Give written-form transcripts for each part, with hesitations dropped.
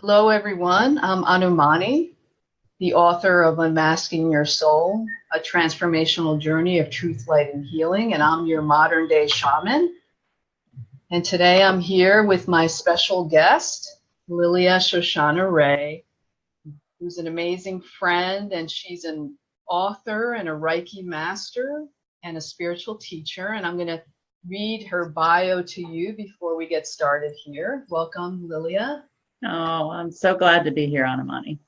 Hello, everyone. I'm Anumani, the author of Unmasking Your Soul, a transformational journey of truth, light, and healing, and I'm your modern day shaman. And today I'm here with my special guest, Lilia Shoshanna Rae, who's an amazing friend, and she's an author and a Reiki master and a spiritual teacher. And I'm going to read her bio to you before we get started here. Welcome, Lilia. Oh, I'm so glad to be here, Anumani.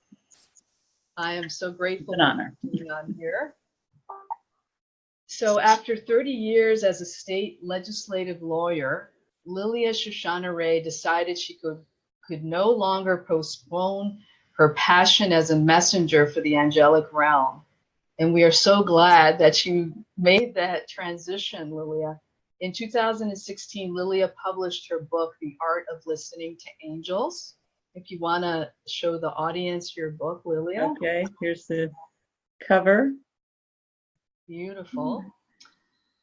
I am so grateful It's an honor. for being on here. So after 30 years as a state legislative lawyer, Lilia Shoshanna Rae decided she could no longer postpone her passion as a messenger for the angelic realm. And we are so glad that you made that transition, Lilia. In 2016, Lilia published her book, The Art of Listening to Angels. If you want to show the audience your book, Lilia. Okay, here's the cover. Beautiful.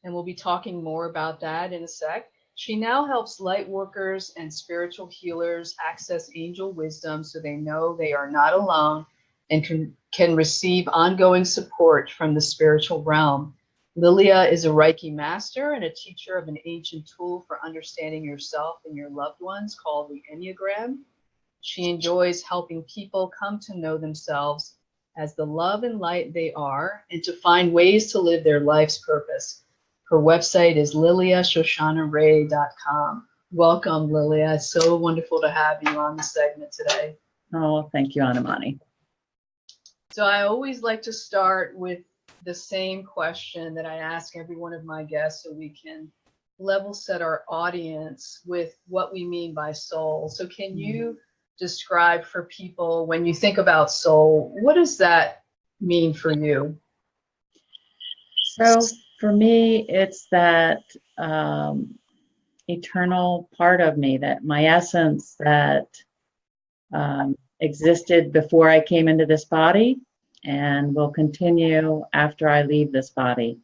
And we'll be talking more about that in a sec. She now helps light workers and spiritual healers access angel wisdom so they know they are not alone and can receive ongoing support from the spiritual realm. Lilia is a Reiki master and a teacher of an ancient tool for understanding yourself and your loved ones called the Enneagram. She enjoys helping people come to know themselves as the love and light they are and to find ways to live their life's purpose. Her website is liliashoshannaray.com. Welcome, Lilia. It's so wonderful to have you on the segment today. Oh, thank you, Anumani. So I always like to start with the same question that I ask every one of my guests so we can level set our audience with what we mean by soul. So can you describe for people, when you think about soul, what does that mean for you? So for me, it's that eternal part of me, that my essence that existed before I came into this body and will continue after I leave this body.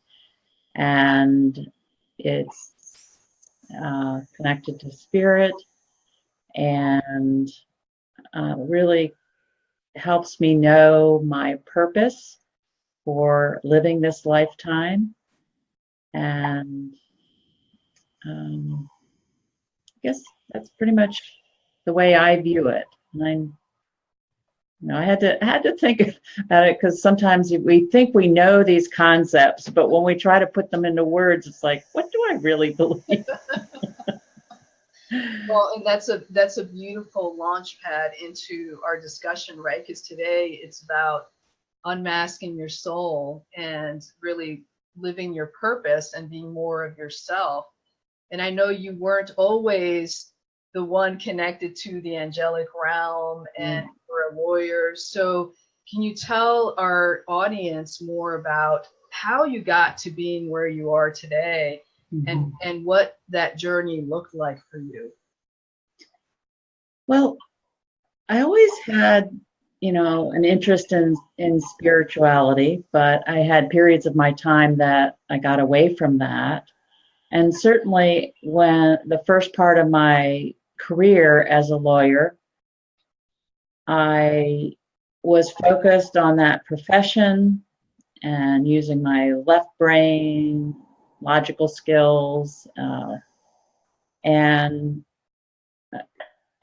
And it's connected to spirit and really helps me know my purpose for living this lifetime. And I guess that's pretty much the way I view it. And I had to think about it, because sometimes we think we know these concepts, but when we try to put them into words, it's like, what do I really believe? Well, and that's a beautiful launch pad into our discussion, right? Because today it's about unmasking your soul and really living your purpose and being more of yourself. And I know you weren't always the one connected to the angelic realm and you're a lawyer. So can you tell our audience more about how you got to being where you are today? And what that journey looked like for you? Well, I always had, an interest in spirituality, but I had periods of my time that I got away from that. And certainly when the first part of my career as a lawyer, I was focused on that profession and using my left brain, logical skills, and at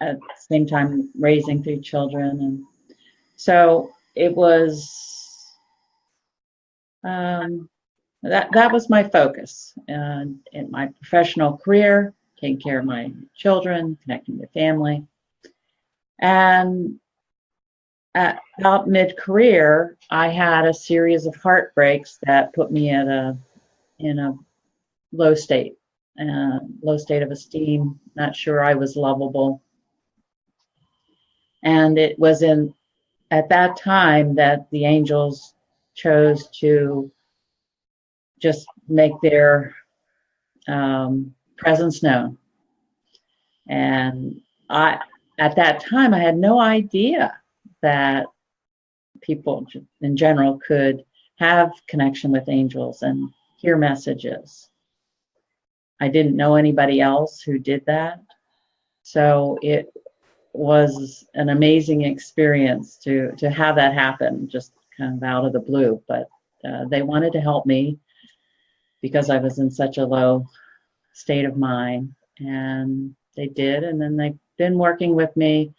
the same time raising 3 children. And so it was, that was my focus in my professional career, taking care of my children, connecting with family. And at about mid-career, I had a series of heartbreaks that put me in a low state of esteem, not sure I was lovable. And it was at that time that the angels chose to just make their presence known. And at that time, I had no idea that people in general could have connection with angels and hear messages. I didn't know anybody else who did that. So it was an amazing experience to have that happen, just kind of out of the blue. But they wanted to help me because I was in such a low state of mind, and they did. And then they've been working with me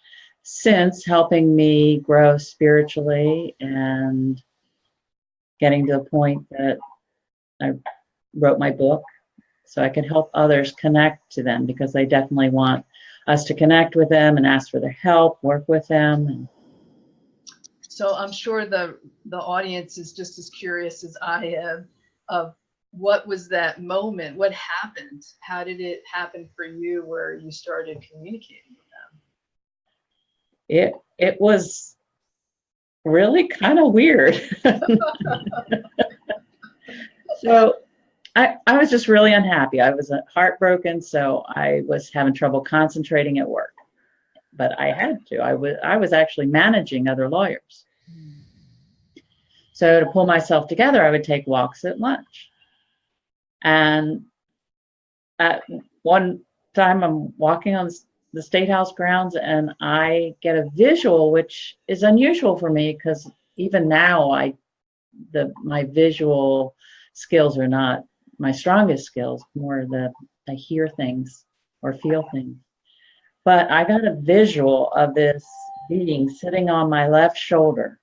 since, helping me grow spiritually and getting to the point that I wrote my book so I could help others connect to them, because they definitely want us to connect with them and ask for their help, work with them. So I'm sure the audience is just as curious as I am of what was that moment? What happened? How did it happen for you where you started communicating with It was really kind of weird. So I was just really unhappy. I was heartbroken, so I was having trouble concentrating at work. But I had to. I was actually managing other lawyers. So to pull myself together, I would take walks at lunch. And at one time, I'm walking on the State House grounds, and I get a visual, which is unusual for me, because even now, my visual skills are not my strongest skills. More I hear things or feel things. But I got a visual of this being sitting on my left shoulder.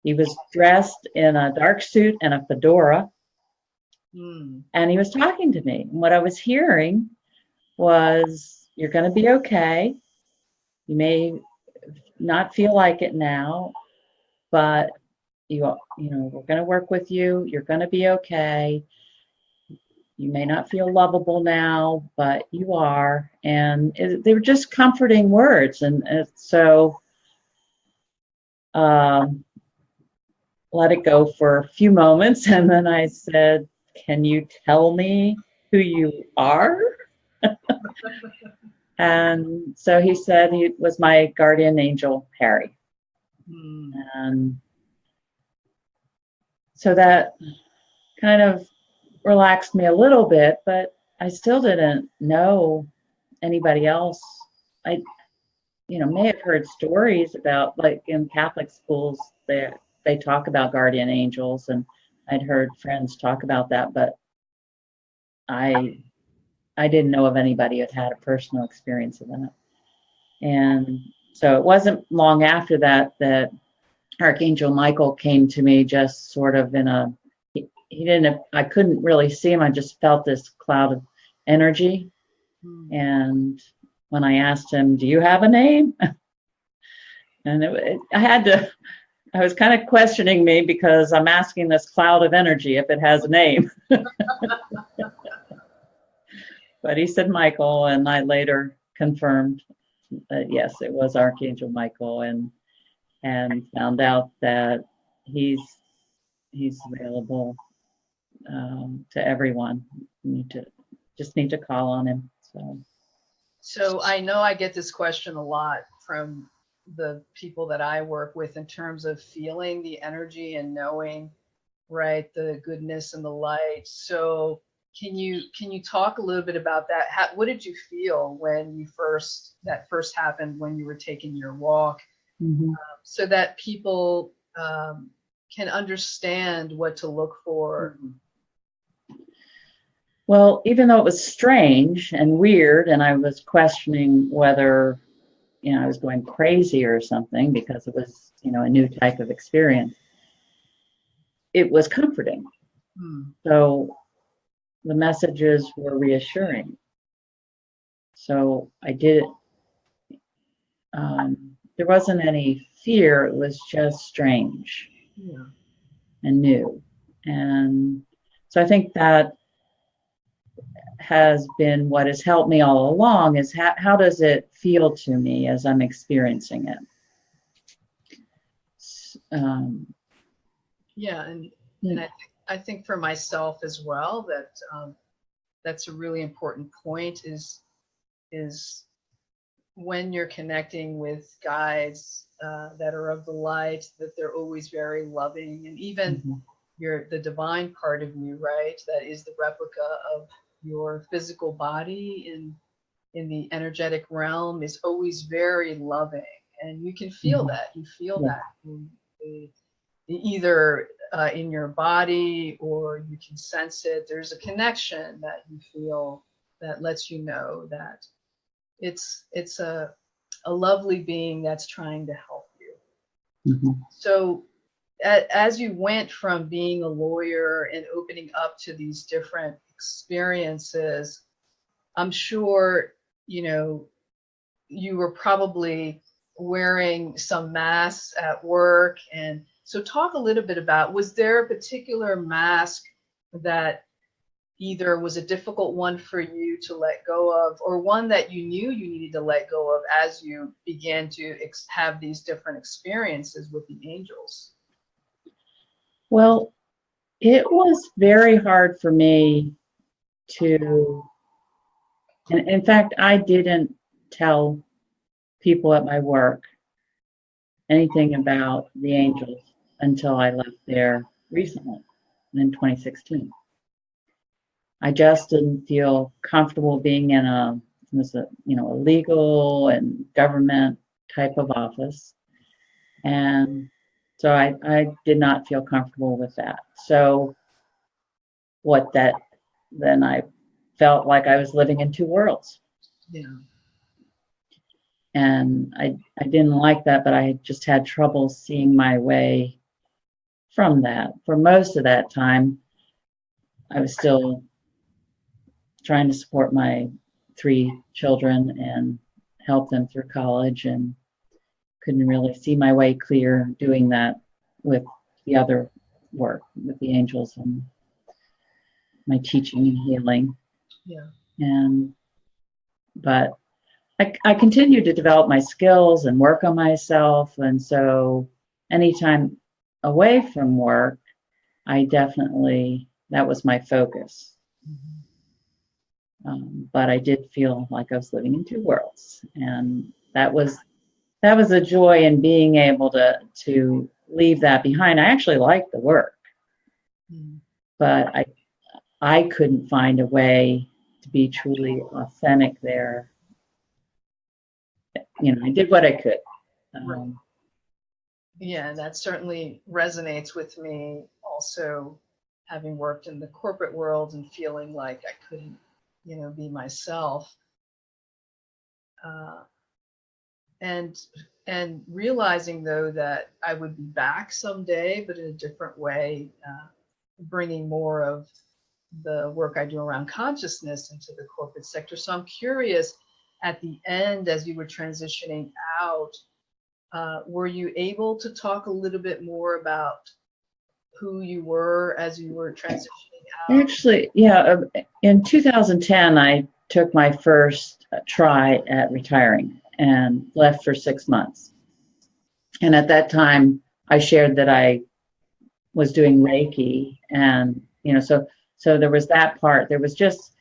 He was dressed in a dark suit and a fedora, and he was talking to me. And what I was hearing was, "You're going to be okay. You may not feel like it now, but you know, we're going to work with you. You're going to be okay. You may not feel lovable now, but you are." And they were just comforting words. And so let it go for a few moments. And then I said, "Can you tell me who you are?" And so he said he was my guardian angel, Harry. And so that kind of relaxed me a little bit, but I still didn't know anybody else. I, may have heard stories about, like in Catholic schools, they talk about guardian angels, and I'd heard friends talk about that, but I didn't know of anybody who had a personal experience of that. And so it wasn't long after that Archangel Michael came to me, just sort of he didn't, I couldn't really see him. I just felt this cloud of energy. And when I asked him, "Do you have a name?" And I was kind of questioning me, because I'm asking this cloud of energy if it has a name. But he said Michael, and I later confirmed that yes, it was Archangel Michael, and found out that he's available to everyone. You just need to call on him. So I know I get this question a lot from the people that I work with in terms of feeling the energy and knowing, right, the goodness and the light. So can you talk a little bit about that? What did you feel when that first happened, when you were taking your walk, so that people can understand what to look for? Well, even though it was strange and weird, and I was questioning whether, I was going crazy or something, because it was, a new type of experience, it was comforting. So the messages were reassuring. So I did it. There wasn't any fear. It was just strange and new. And so I think that has been what has helped me all along, is how does it feel to me as I'm experiencing it? And I think for myself as well, that that's a really important point, is when you're connecting with guides that are of the light, that they're always very loving, and even the divine part of you, right, that is the replica of your physical body in the energetic realm is always very loving, and you can feel Mhm. that. You feel Yeah. that either in your body, or you can sense it. There's a connection that you feel that lets you know that it's a lovely being that's trying to help you. Mhm. So as you went from being a lawyer and opening up to these different experiences, I'm sure, you know, you were probably wearing some masks at work. And so talk a little bit about, was there a particular mask that either was a difficult one for you to let go of, or one that you knew you needed to let go of as you began to have these different experiences with the angels? Well, it was very hard for me to, and in fact, I didn't tell people at my work anything about the angels until I left there recently in 2016. I just didn't feel comfortable being in a legal and government type of office. And so I did not feel comfortable with that. So then I felt like I was living in two worlds. Yeah. And I didn't like that, but I just had trouble seeing my way from that. For most of that time, I was still trying to support my three children and help them through college, and couldn't really see my way clear doing that with the other work with the angels and my teaching and healing. Yeah. And but I continued to develop my skills and work on myself. And so anytime away from work, that was my focus. Mhm. But I did feel like I was living in two worlds. And that was a joy in being able to leave that behind. I actually liked the work, Mhm. but I couldn't find a way to be truly authentic there. I did what I could. Right. Um, Yeah, that certainly resonates with me also, having worked in the corporate world and feeling like I couldn't, be myself. Uh, and realizing though that I would be back someday, but in a different way, bringing more of the work I do around consciousness into the corporate sector. So I'm curious, at the end, as you were transitioning out, were you able to talk a little bit more about who you were as you were transitioning out? Actually, yeah, in 2010, I took my first try at retiring and left for 6 months. And at that time, I shared that I was doing Reiki, and so there was that part. There was just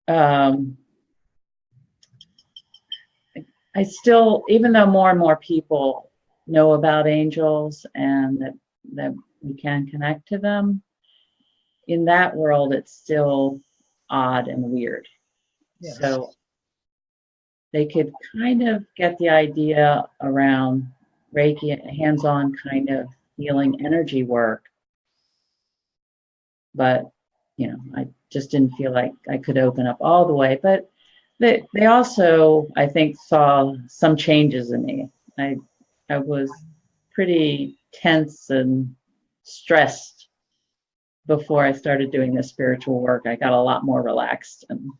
um, I still, even though more and more people know about angels and that we can connect to them, in that world, it's still odd and weird. Yes. So they could kind of get the idea around Reiki, hands-on kind of healing energy work, but I just didn't feel like I could open up all the way. But they also, I think, saw some changes in me. I was pretty tense and stressed before I started doing this spiritual work. I got a lot more relaxed, and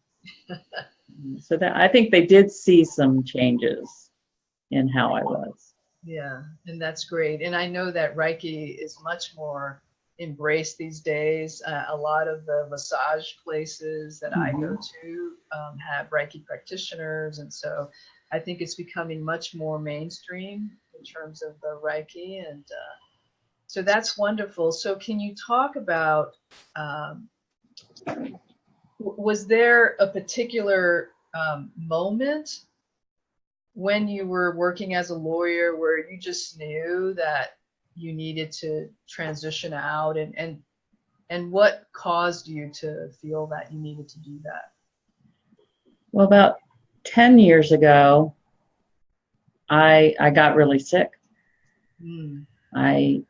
so that I think they did see some changes in how I was. Yeah, and that's great. And I know that Reiki is much more embraced these days. A lot of the massage places that I go Mhm. to have Reiki practitioners. And so I think it's becoming much more mainstream in terms of the Reiki. And so that's wonderful. So can you talk about, um, was there a particular moment when you were working as a lawyer where you just knew that you needed to transition out, and what caused you to feel that you needed to do that? Well, about 10 years ago, I got really sick. Mm. I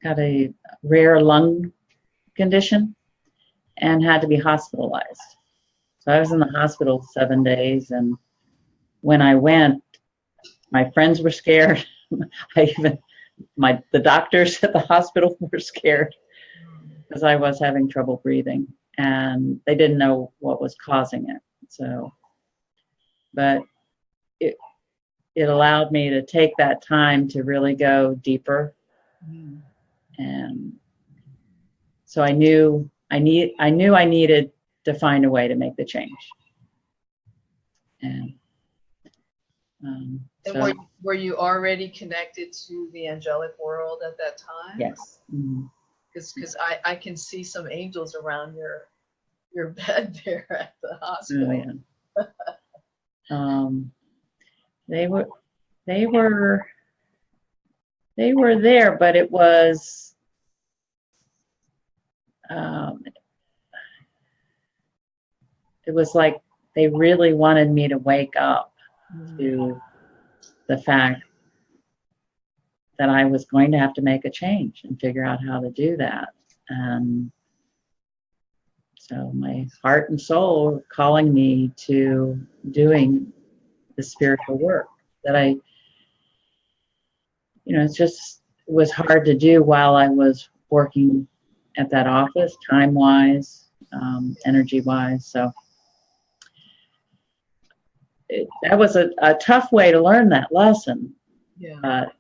got a rare lung condition and had to be hospitalized. So I was in the hospital 7 days, and when I went, my friends were scared. The doctors at the hospital were scared because I was having trouble breathing, and they didn't know what was causing it. So, but it allowed me to take that time to really go deeper, Mm. and so I knew I needed to find a way to make the change. And And so were you already connected to the angelic world at that time? yes. Mm-hmm. Because I can see some angels around your bed there at the Oh, hospital. yeah. They were they were there, but it was um, like they really wanted me to wake up to the fact that I was going to have to make a change and figure out how to do that. And so my heart and soul were calling me to doing the spiritual work that it was hard to do while I was working at that office, time-wise, energy-wise. So that was a tough way to learn that lesson. Yeah. But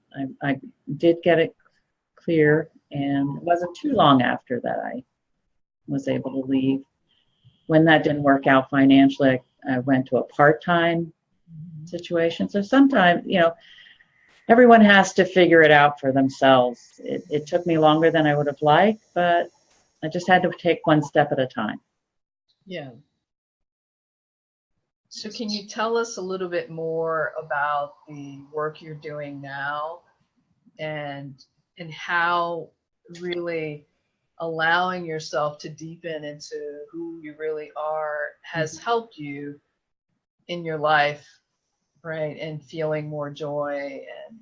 I did get it clear, and it wasn't too long after that I was able to leave. When that didn't work out financially, I went to a part-time situation. So sometimes, everyone has to figure it out for themselves. It took me longer than I would have liked, but I just had to take one step at a time. Yeah. So can you tell us a little bit more about the work you're doing now and how really allowing yourself to deepen into who you really are has helped you in your life, right? And feeling more joy and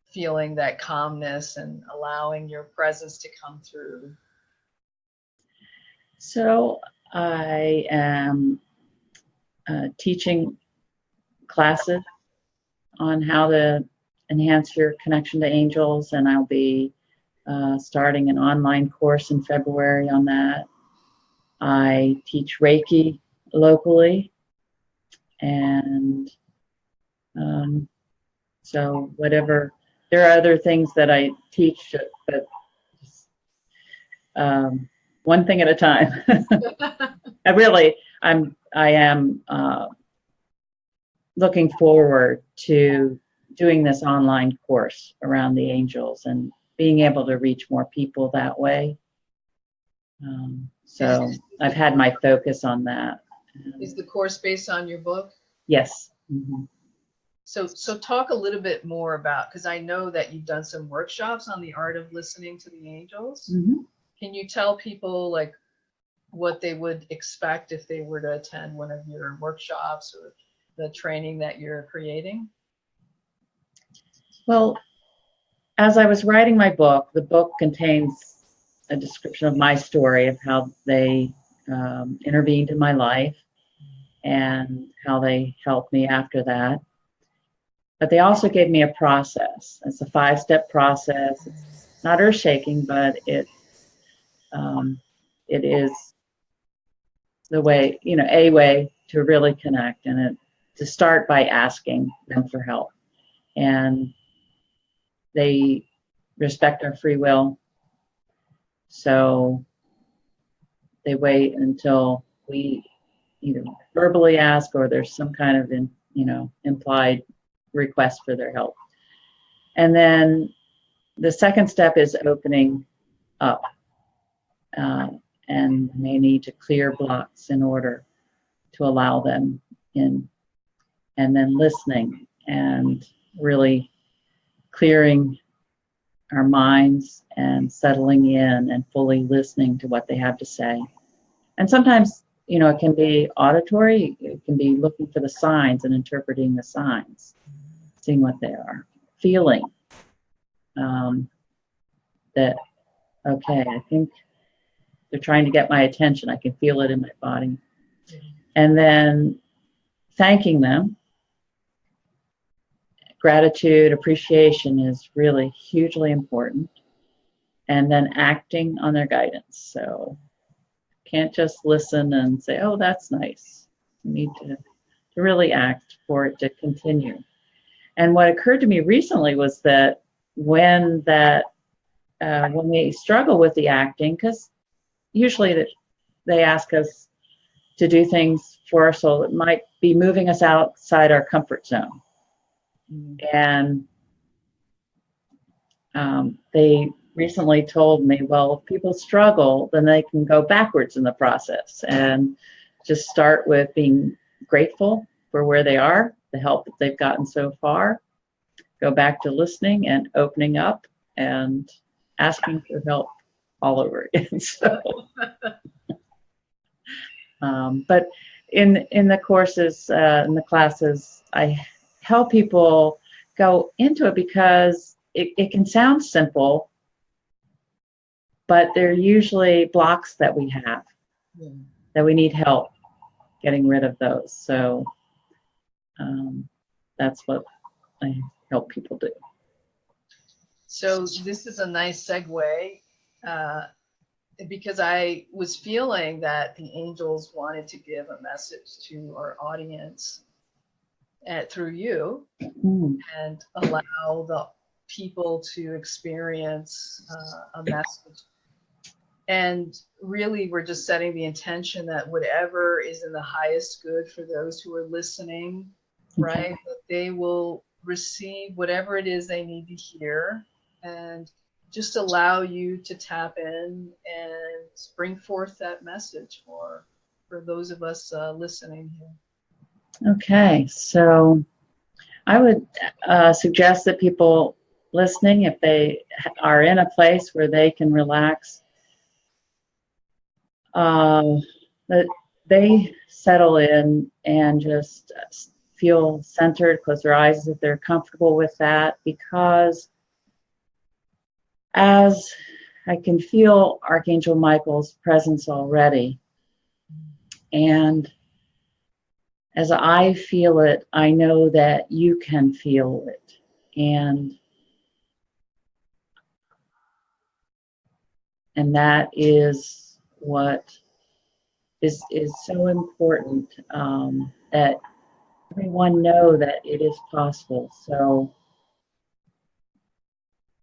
feeling that calmness and allowing your presence to come through. So I am teaching classes on how to enhance your connection to angels, and I'll be starting an online course in February on that. I teach Reiki locally, and so whatever, there are other things that I teach, but one thing at a time. I am looking forward to doing this online course around the angels and being able to reach more people that way. So I've had my focus on that. Is the course based on your book? Yes. Mm-hmm. So talk a little bit more about, because I know that you've done some workshops on the art of listening to the angels. Mm-hmm. Can you tell people like what they would expect if they were to attend one of your workshops or the training that you're creating? Well, as I was writing my book, the book contains a description of my story of how they intervened in my life and how they helped me after that. But they also gave me a process. It's a 5-step process. It's not earth-shaking, but it is the way, a way to really connect, and to start by asking them for help. And they respect our free will. So they wait until we either verbally ask or there's some kind of implied request for their help. And then the second step is opening up, and they need to clear blocks in order to allow them in. And then listening and really clearing our minds and settling in and fully listening to what they have to say. And sometimes it can be auditory, it can be looking for the signs and interpreting the signs, seeing what they are, feeling that, okay, I think they're trying to get my attention. I can feel it in my body. And then thanking them. Gratitude, appreciation is really hugely important. And then acting on their guidance. So can't just listen and say, oh, that's nice. You need to really act for it to continue. And what occurred to me recently was that when we struggle with the acting, because usually they ask us to do things for our soul that might be moving us outside our comfort zone. And they recently told me, well, if people struggle, then they can go backwards in the process and just start with being grateful for where they are, the help that they've gotten so far, go back to listening and opening up and asking for help all over again. So, but in the courses, in the classes, I help people go into it because it can sound simple, but they're usually blocks that we have, that we need help getting rid of those. So that's what I help people do. So this is a nice segue because I was feeling that the angels wanted to give a message to our audience through you and allow the people to experience a message. And really, we're just setting the intention that whatever is in the highest good for those who are listening, right, that they will receive whatever it is they need to hear, and just allow you to tap in and bring forth that message for those of us listening here. Okay, so I would suggest that people listening, if they are in a place where they can relax, that they settle in and just feel centered, close their eyes if they're comfortable with that, because as I can feel Archangel Michael's presence already, and as I feel it, I know that you can feel it. And that is what is so important, that everyone know that it is possible. So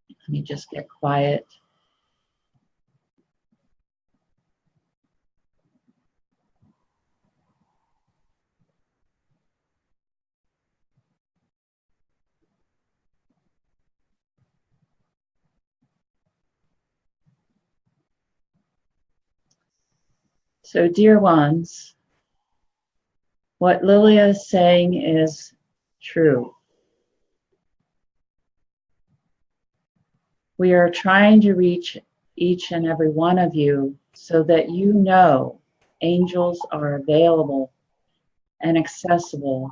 let me just get quiet. So, dear ones, what Lilia is saying is true. We are trying to reach each and every one of you so that you know angels are available and accessible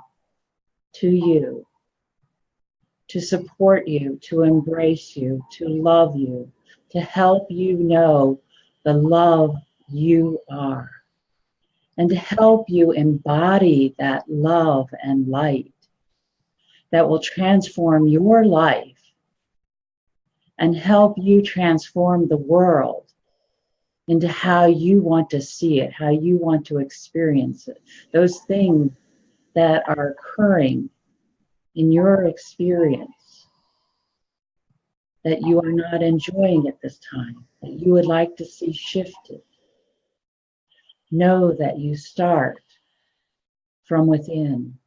to you, to support you, to embrace you, to love you, to help you know the love you are, and to help you embody that love and light that will transform your life and help you transform the world into how you want to see it, how you want to experience it. Those things that are occurring in your experience that you are not enjoying at this time, that you would like to see shifted. Know that you start from within.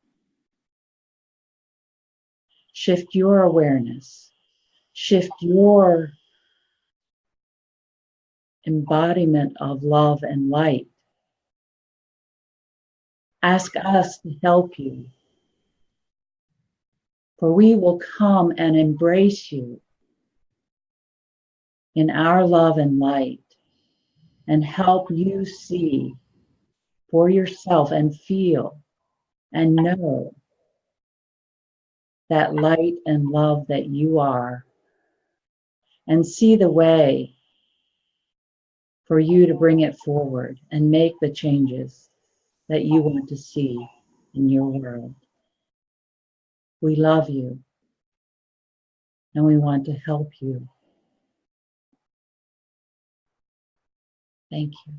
Shift your awareness. Shift your embodiment of love and light. Ask us to help you, for we will come and embrace you in our love and light and help you see for yourself and feel and know that light and love that you are, and see the way for you to bring it forward and make the changes that you want to see in your world. We love you and we want to help you. Thank you.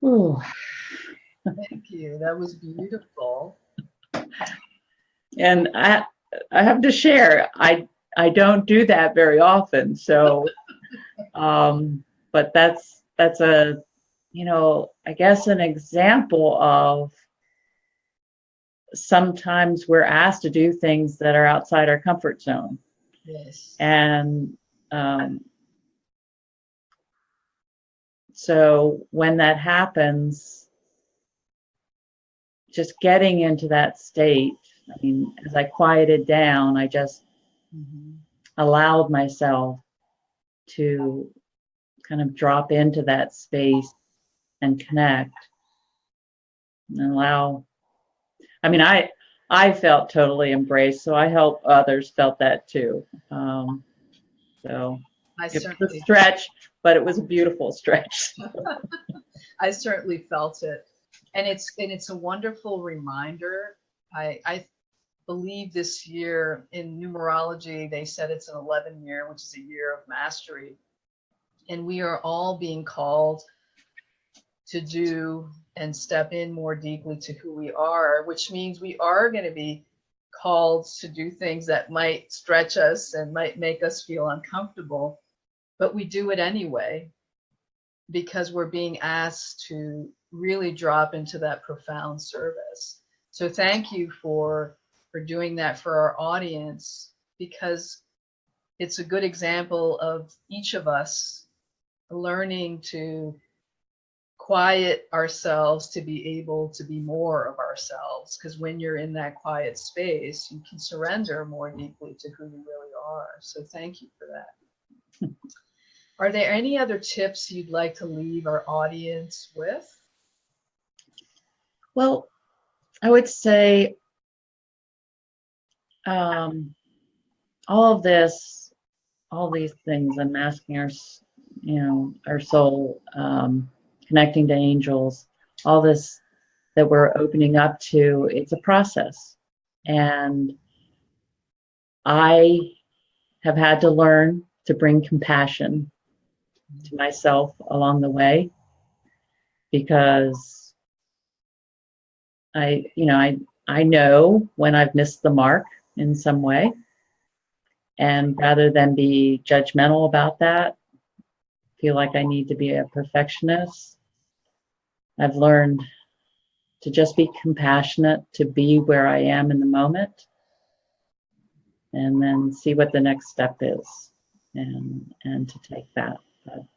Ooh. Thank you. That was beautiful. And I have to share, I don't do that very often. So, but that's a, I guess an example of sometimes we're asked to do things that are outside our comfort zone. Yes. And so when that happens, just getting into that state, I mean, as I quieted down, I just allowed myself to kind of drop into that space and connect and allow. I mean, I felt totally embraced, so I hope others felt that too. So it was a stretch, but it was a beautiful stretch. I certainly felt it. And it's a wonderful reminder. I believe this year in numerology, they said it's an 11 year, which is a year of mastery. And we are all being called to do and step in more deeply to who we are, which means we are going to be called to do things that might stretch us and might make us feel uncomfortable, but we do it anyway because we're being asked to really drop into that profound service. So thank you for doing that for our audience, because it's a good example of each of us learning to quiet ourselves to be able to be more of ourselves. Because when you're in that quiet space, you can surrender more deeply to who you really are. So thank you for that. Are there any other tips you'd like to leave our audience with? Well, I would say all of this, all these things, unmasking our soul, connecting to angels, all this that we're opening up to, it's a process. And I have had to learn to bring compassion to myself along the way, because I know when I've missed the mark in some way. And rather than be judgmental about that, feel like I need to be a perfectionist, I've learned to just be compassionate, to be where I am in the moment, and then see what the next step is, and to take that.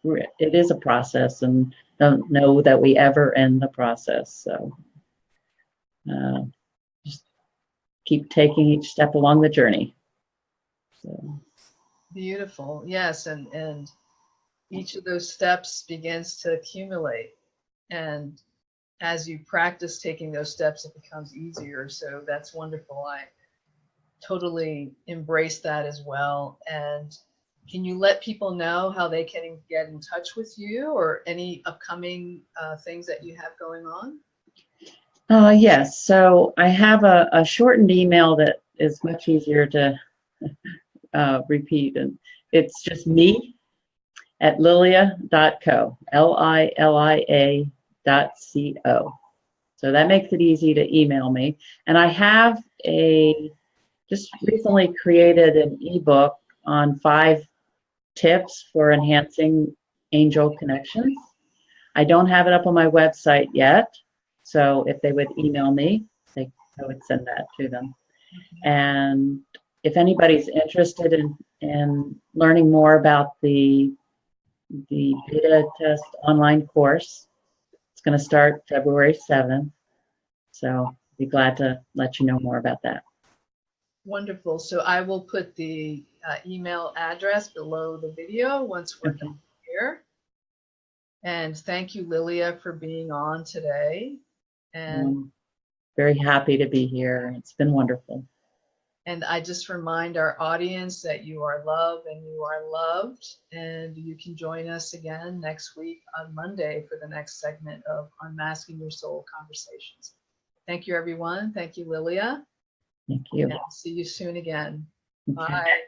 It is a process, and don't know that we ever end the process. So just keep taking each step along the journey. So. Beautiful. Yes. And each of those steps begins to accumulate. And as you practice taking those steps, it becomes easier. So that's wonderful. I totally embrace that as well. And can you let people know how they can get in touch with you, or any upcoming things that you have going on? Yes. So I have a shortened email that is much easier to repeat. And it's just me at lilia.co, lilia.co. So that makes it easy to email me. And I have just recently created an eBook on 5 tips for enhancing angel connections. I don't have it up on my website yet. So if they would email me, I would send that to them. And if anybody's interested in learning more about the beta test online course, it's going to start February 7th. So I'd be glad to let you know more about that. Wonderful. So I will put the email address below the video once we're Okay. done here. And thank you, Lilia, for being on today. And I'm very happy to be here. It's been wonderful. And I just remind our audience that you are loved and you are loved. And you can join us again next week on Monday for the next segment of Unmasking Your Soul Conversations. Thank you, everyone. Thank you, Lilia. Thank you. And see you soon again. Okay. Bye.